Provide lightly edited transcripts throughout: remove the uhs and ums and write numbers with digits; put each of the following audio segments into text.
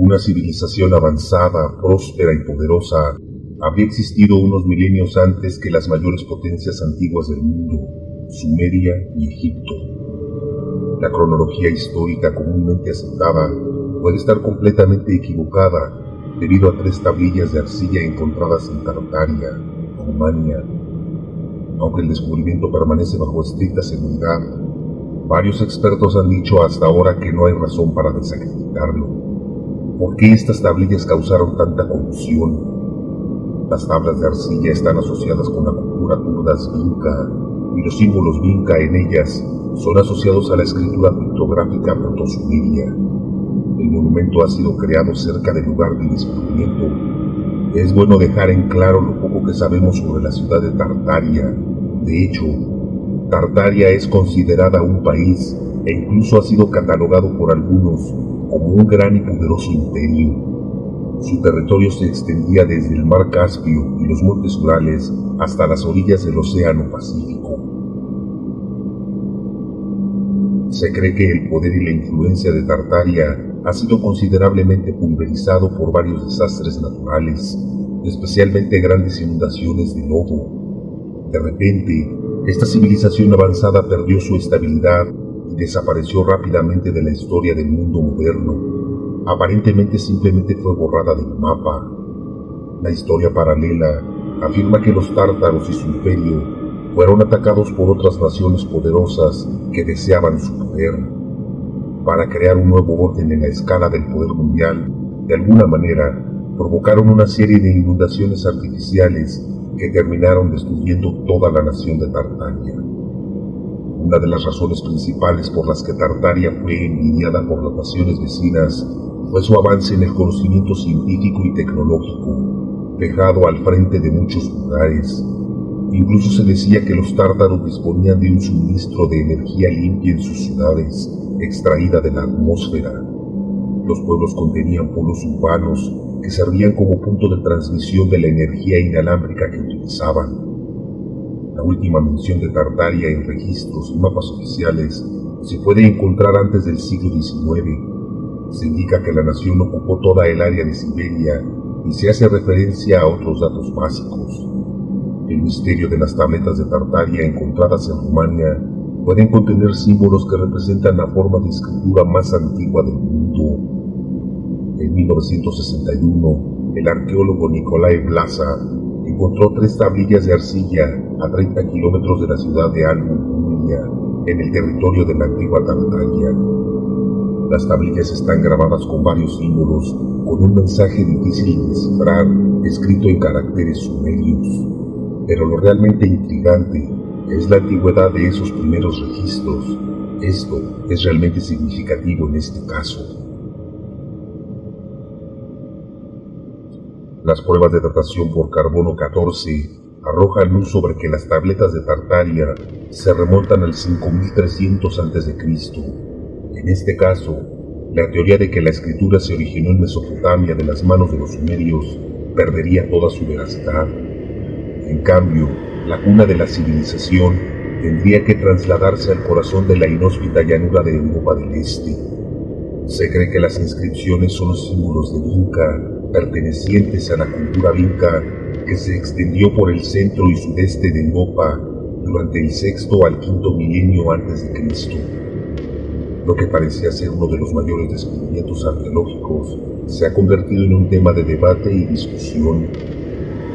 Una civilización avanzada, próspera y poderosa habría existido unos milenios antes que las mayores potencias antiguas del mundo, Sumeria y Egipto. La cronología histórica comúnmente aceptada puede estar completamente equivocada debido a 3 tablillas de arcilla encontradas en Tartaria, Rumania. Aunque el descubrimiento permanece bajo estricta seguridad, varios expertos han dicho hasta ahora que no hay razón para desacreditarlo. ¿Por qué estas tablillas causaron tanta confusión? Las tablas de arcilla están asociadas con la cultura kurda vinca, y los símbolos vinca en ellas son asociados a la escritura pictográfica proto-sumeria. El monumento ha sido creado cerca del lugar del descubrimiento. Es bueno dejar en claro lo poco que sabemos sobre la ciudad de Tartaria. De hecho, Tartaria es considerada un país e incluso ha sido catalogado por algunos como un gran y poderoso imperio. Su territorio se extendía desde el mar Caspio y los montes Urales hasta las orillas del Océano Pacífico. Se cree que el poder y la influencia de Tartaria ha sido considerablemente pulverizado por varios desastres naturales, especialmente grandes inundaciones de lodo. De repente, esta civilización avanzada perdió su estabilidad y desapareció rápidamente de la historia del mundo moderno. Aparentemente simplemente fue borrada del mapa. La historia paralela afirma que los tártaros y su imperio fueron atacados por otras naciones poderosas que deseaban su poder. Para crear un nuevo orden en la escala del poder mundial, de alguna manera, provocaron una serie de inundaciones artificiales que terminaron destruyendo toda la nación de Tartaria. Una de las razones principales por las que Tartaria fue envidiada por las naciones vecinas fue su avance en el conocimiento científico y tecnológico, dejado al frente de muchos lugares. Incluso se decía que los tártaros disponían de un suministro de energía limpia en sus ciudades, extraída de la atmósfera. Los pueblos contenían polos urbanos que servían como punto de transmisión de la energía inalámbrica que utilizaban. La última mención de Tartaria en registros y mapas oficiales se puede encontrar antes del siglo XIX. Se indica que la nación ocupó toda el área de Siberia y se hace referencia a otros datos básicos. El misterio de las tabletas de Tartaria encontradas en Rumania pueden contener símbolos que representan la forma de escritura más antigua del mundo. En 1961, el arqueólogo Nicolae Blasa encontró 3 tablillas de arcilla a 30 kilómetros de la ciudad de Albul, Rumanía, en el territorio de la antigua Tartaria. Las tablillas están grabadas con varios símbolos, con un mensaje difícil de descifrar, escrito en caracteres sumerios. Pero lo realmente intrigante es la antigüedad de esos primeros registros. Esto es realmente significativo en este caso. Las pruebas de datación por carbono 14 arrojan luz sobre que las tabletas de Tartaria se remontan al 5300 a.C. En este caso, la teoría de que la escritura se originó en Mesopotamia de las manos de los sumerios perdería toda su veracidad. En cambio, la cuna de la civilización tendría que trasladarse al corazón de la inhóspita llanura de Europa del Este. Se cree que las inscripciones son los símbolos de Vinca, pertenecientes a la cultura vinca que se extendió por el centro y sudeste de Europa durante el sexto al quinto milenio antes de Cristo. Lo que parecía ser uno de los mayores descubrimientos arqueológicos se ha convertido en un tema de debate y discusión.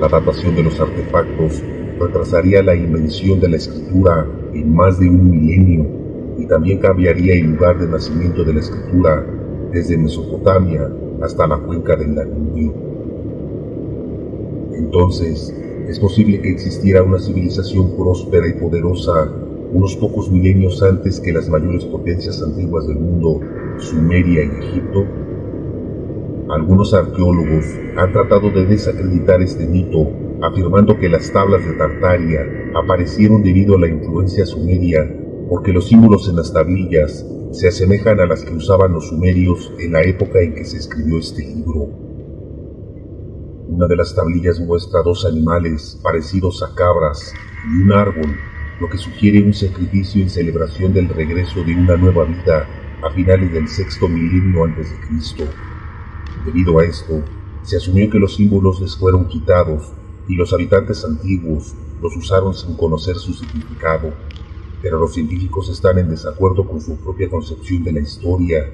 La datación de los artefactos retrasaría la invención de la escritura en más de un milenio y también cambiaría el lugar de nacimiento de la escritura desde Mesopotamia hasta la cuenca del Danubio. Entonces, es posible que existiera una civilización próspera y poderosa unos pocos milenios antes que las mayores potencias antiguas del mundo, Sumeria y Egipto. Algunos arqueólogos han tratado de desacreditar este mito, afirmando que las tablas de Tartaria aparecieron debido a la influencia sumeria, porque los símbolos en las tablillas se asemejan a las que usaban los sumerios en la época en que se escribió este libro. Una de las tablillas muestra 2 animales parecidos a cabras y un árbol, lo que sugiere un sacrificio en celebración del regreso de una nueva vida a finales del sexto milenio antes de Cristo. Debido a esto, se asumió que los símbolos les fueron quitados y los habitantes antiguos los usaron sin conocer su significado, pero los científicos están en desacuerdo con su propia concepción de la historia,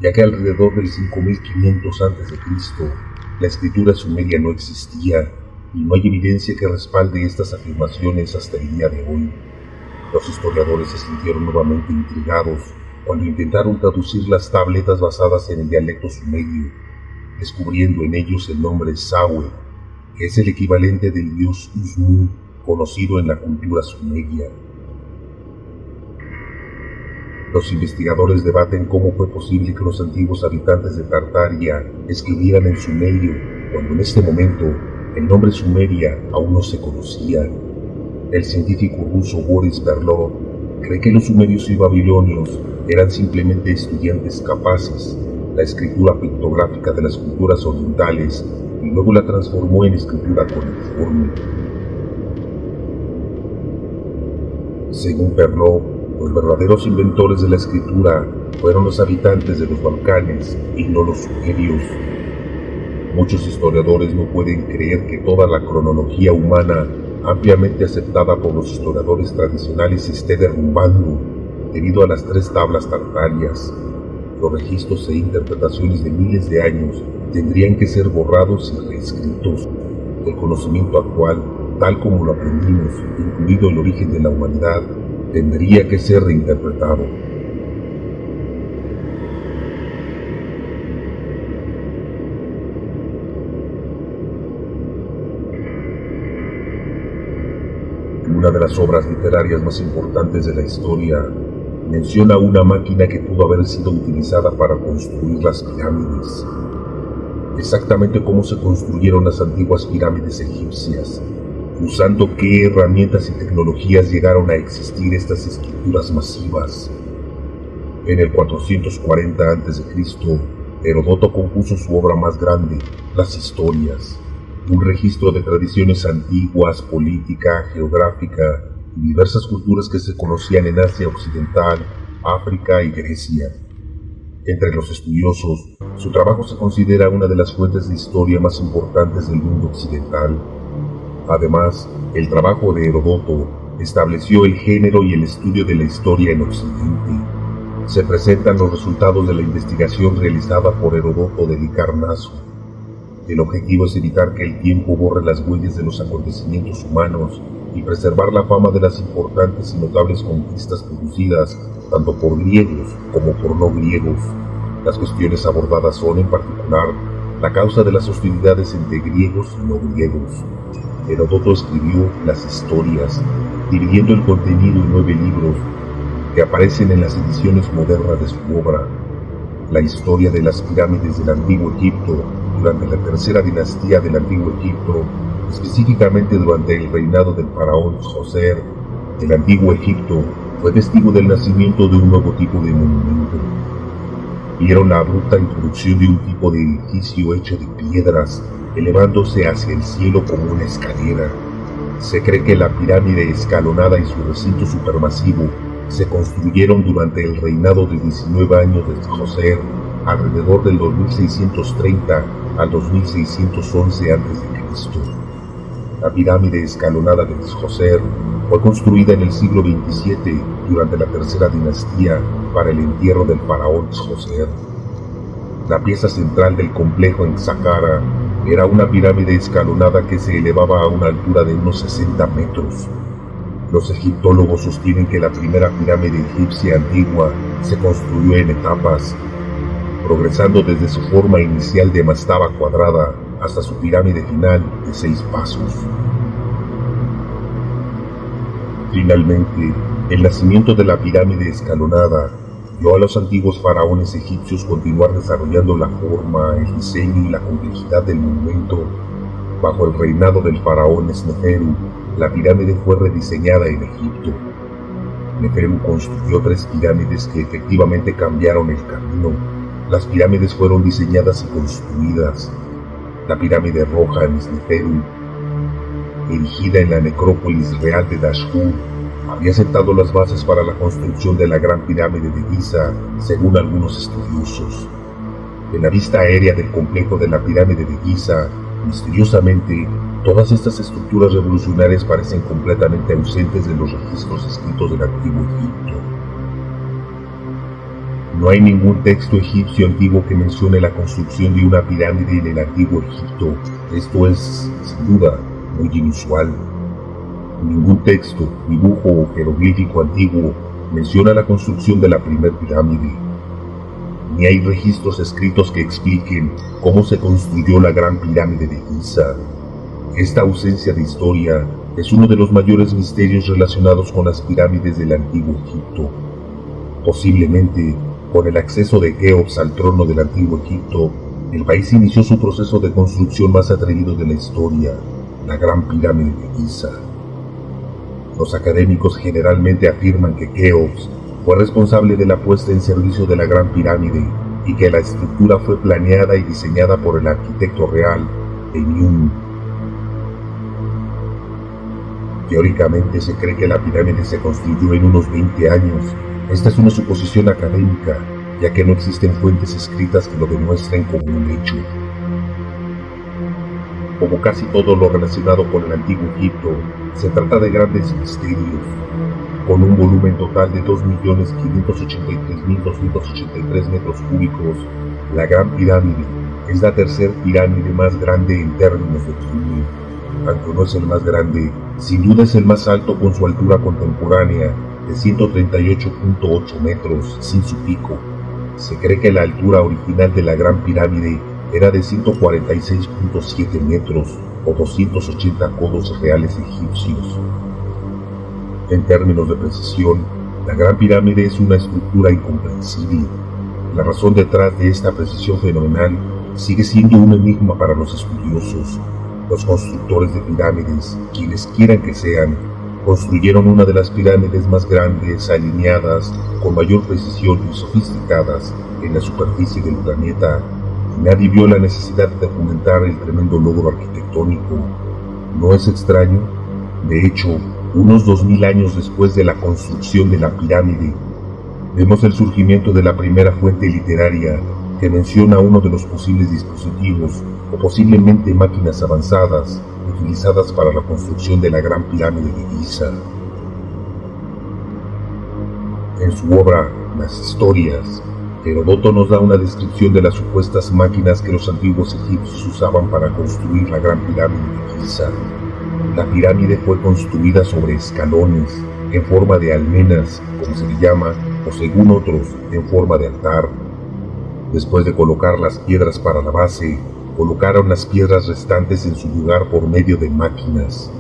ya que alrededor del 5500 a.C., la escritura sumeria no existía y no hay evidencia que respalde estas afirmaciones hasta el día de hoy. Los historiadores se sintieron nuevamente intrigados cuando intentaron traducir las tabletas basadas en el dialecto sumerio, descubriendo en ellos el nombre Sawe, que es el equivalente del dios Usmu, conocido en la cultura sumeria. Los investigadores debaten cómo fue posible que los antiguos habitantes de Tartaria escribieran en sumerio, cuando en este momento el nombre Sumeria aún no se conocía. El científico ruso Boris Perlov cree que los sumerios y babilonios eran simplemente estudiantes capaces. La escritura pictográfica de las culturas orientales y luego la transformó en escritura cuneiforme. Según Perlov, los verdaderos inventores de la escritura fueron los habitantes de los Balcanes y no los sumerios. Muchos historiadores no pueden creer que toda la cronología humana, ampliamente aceptada por los historiadores tradicionales, se esté derrumbando debido a las 3 tablas tartarias. Los registros e interpretaciones de miles de años tendrían que ser borrados y reescritos. El conocimiento actual, tal como lo aprendimos, incluido el origen de la humanidad, tendría que ser reinterpretado. Una de las obras literarias más importantes de la historia menciona una máquina que pudo haber sido utilizada para construir las pirámides. Exactamente cómo se construyeron las antiguas pirámides egipcias, usando qué herramientas y tecnologías llegaron a existir estas estructuras masivas. En el 440 a.C., Heródoto compuso su obra más grande, Las Historias, un registro de tradiciones antiguas, política, geográfica y diversas culturas que se conocían en Asia Occidental, África y Grecia. Entre los estudiosos, su trabajo se considera una de las fuentes de historia más importantes del mundo occidental. Además, el trabajo de Heródoto estableció el género y el estudio de la historia en Occidente. Se presentan los resultados de la investigación realizada por Heródoto de Licarnaso. El objetivo es evitar que el tiempo borre las huellas de los acontecimientos humanos y preservar la fama de las importantes y notables conquistas producidas tanto por griegos como por no griegos. Las cuestiones abordadas son, en particular, la causa de las hostilidades entre griegos y no griegos. Heródoto escribió Las Historias, dividiendo el contenido en 9 libros que aparecen en las ediciones modernas de su obra. La historia de las pirámides del Antiguo Egipto durante la tercera dinastía del Antiguo Egipto, específicamente durante el reinado del faraón Djoser. El Antiguo Egipto fue testigo del nacimiento de un nuevo tipo de monumento. Vieron la abrupta introducción de un tipo de edificio hecho de piedras, elevándose hacia el cielo como una escalera. Se cree que la pirámide escalonada y su recinto supermasivo se construyeron durante el reinado de 19 años de Djoser, alrededor del 2630 al 2611 a.C. La pirámide escalonada de Djoser fue construida en el siglo XXVII durante la tercera dinastía para el entierro del faraón Djoser. La pieza central del complejo en Saqqara era una pirámide escalonada que se elevaba a una altura de unos 60 metros. Los egiptólogos sostienen que la primera pirámide egipcia antigua se construyó en etapas, progresando desde su forma inicial de mastaba cuadrada hasta su pirámide final de 6 pasos. Finalmente, el nacimiento de la pirámide escalonada dio a los antiguos faraones egipcios continuar desarrollando la forma, el diseño y la complejidad del monumento. Bajo el reinado del faraón Sneferu, la pirámide fue rediseñada en Egipto. Neferu construyó 3 pirámides que efectivamente cambiaron el camino. Las pirámides fueron diseñadas y construidas. La pirámide roja en Sneferu, erigida en la necrópolis real de Dashur, había sentado las bases para la construcción de la Gran Pirámide de Giza, según algunos estudiosos. En la vista aérea del complejo de la pirámide de Giza, misteriosamente, todas estas estructuras revolucionarias parecen completamente ausentes de los registros escritos del antiguo Egipto. No hay ningún texto egipcio antiguo que mencione la construcción de una pirámide en el antiguo Egipto. Esto es, sin duda, muy inusual. Ningún texto, dibujo o jeroglífico antiguo menciona la construcción de la primera pirámide. Ni hay registros escritos que expliquen cómo se construyó la gran pirámide de Giza. Esta ausencia de historia es uno de los mayores misterios relacionados con las pirámides del antiguo Egipto. Posiblemente, con el acceso de Keops al trono del antiguo Egipto, el país inició su proceso de construcción más atrevido de la historia, la gran pirámide de Giza. Los académicos generalmente afirman que Keops fue responsable de la puesta en servicio de la Gran Pirámide y que la estructura fue planeada y diseñada por el arquitecto real, Enlil. Teóricamente se cree que la pirámide se construyó en unos 20 años. Esta es una suposición académica, ya que no existen fuentes escritas que lo demuestren como un hecho. Como casi todo lo relacionado con el antiguo Egipto, se trata de grandes misterios. Con un volumen total de 2.583.283 metros cúbicos, la Gran Pirámide es la tercera pirámide más grande en términos de volumen. Aunque no es el más grande, sin duda es el más alto con su altura contemporánea de 138.8 metros sin su pico. Se cree que la altura original de la Gran Pirámide era de 146.7 metros o 280 codos reales egipcios. En términos de precisión, la Gran Pirámide es una estructura incomprensible. La razón detrás de esta precisión fenomenal sigue siendo un enigma para los estudiosos. Los constructores de pirámides, quienes quieran que sean, construyeron una de las pirámides más grandes, alineadas, con mayor precisión y sofisticadas en la superficie del planeta, y nadie vio la necesidad de documentar el tremendo logro arquitectónico. ¿No es extraño? De hecho, unos 2000 años después de la construcción de la pirámide, vemos el surgimiento de la primera fuente literaria que menciona uno de los posibles dispositivos o posiblemente máquinas avanzadas utilizadas para la construcción de la Gran Pirámide de Giza. En su obra, Las Historias, Heródoto nos da una descripción de las supuestas máquinas que los antiguos egipcios usaban para construir la Gran Pirámide de Giza. La pirámide fue construida sobre escalones, en forma de almenas, como se le llama, o según otros, en forma de altar. Después de colocar las piedras para la base, colocaron las piedras restantes en su lugar por medio de máquinas.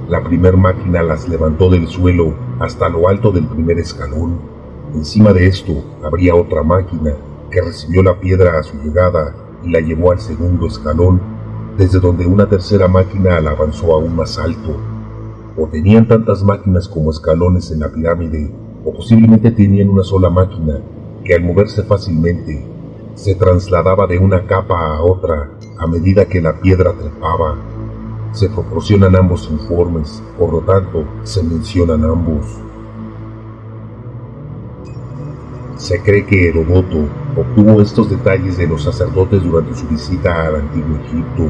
La primer máquina las levantó del suelo hasta lo alto del primer escalón. Encima de esto habría otra máquina que recibió la piedra a su llegada y la llevó al segundo escalón, desde donde una tercera máquina la avanzó aún más alto. O tenían tantas máquinas como escalones en la pirámide, o posiblemente tenían una sola máquina que al moverse fácilmente se trasladaba de una capa a otra a medida que la piedra trepaba. Se proporcionan ambos informes, por lo tanto, se mencionan ambos. Se cree que Heródoto obtuvo estos detalles de los sacerdotes durante su visita al antiguo Egipto.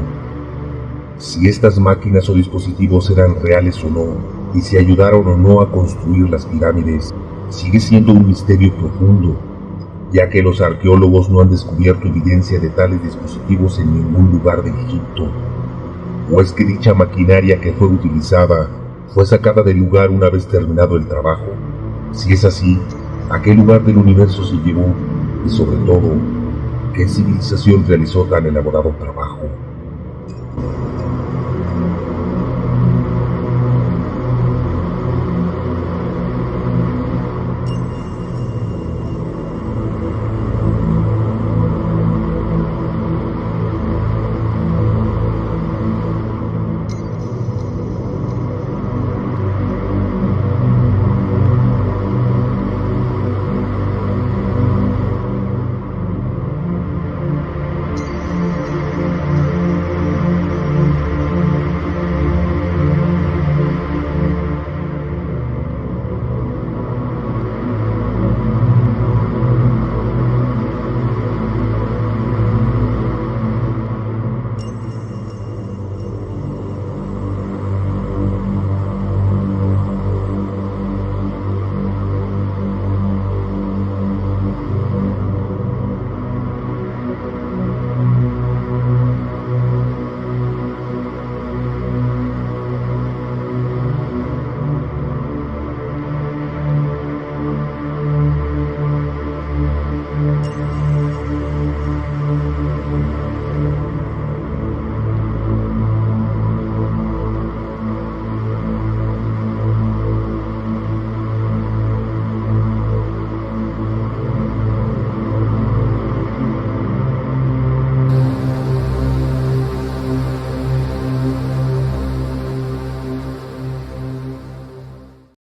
Si estas máquinas o dispositivos eran reales o no, y si ayudaron o no a construir las pirámides, sigue siendo un misterio profundo, ya que los arqueólogos no han descubierto evidencia de tales dispositivos en ningún lugar de Egipto. ¿O es que dicha maquinaria que fue utilizada fue sacada del lugar una vez terminado el trabajo? Si es así, ¿a qué lugar del universo se llevó? Y sobre todo, ¿qué civilización realizó tan elaborado trabajo?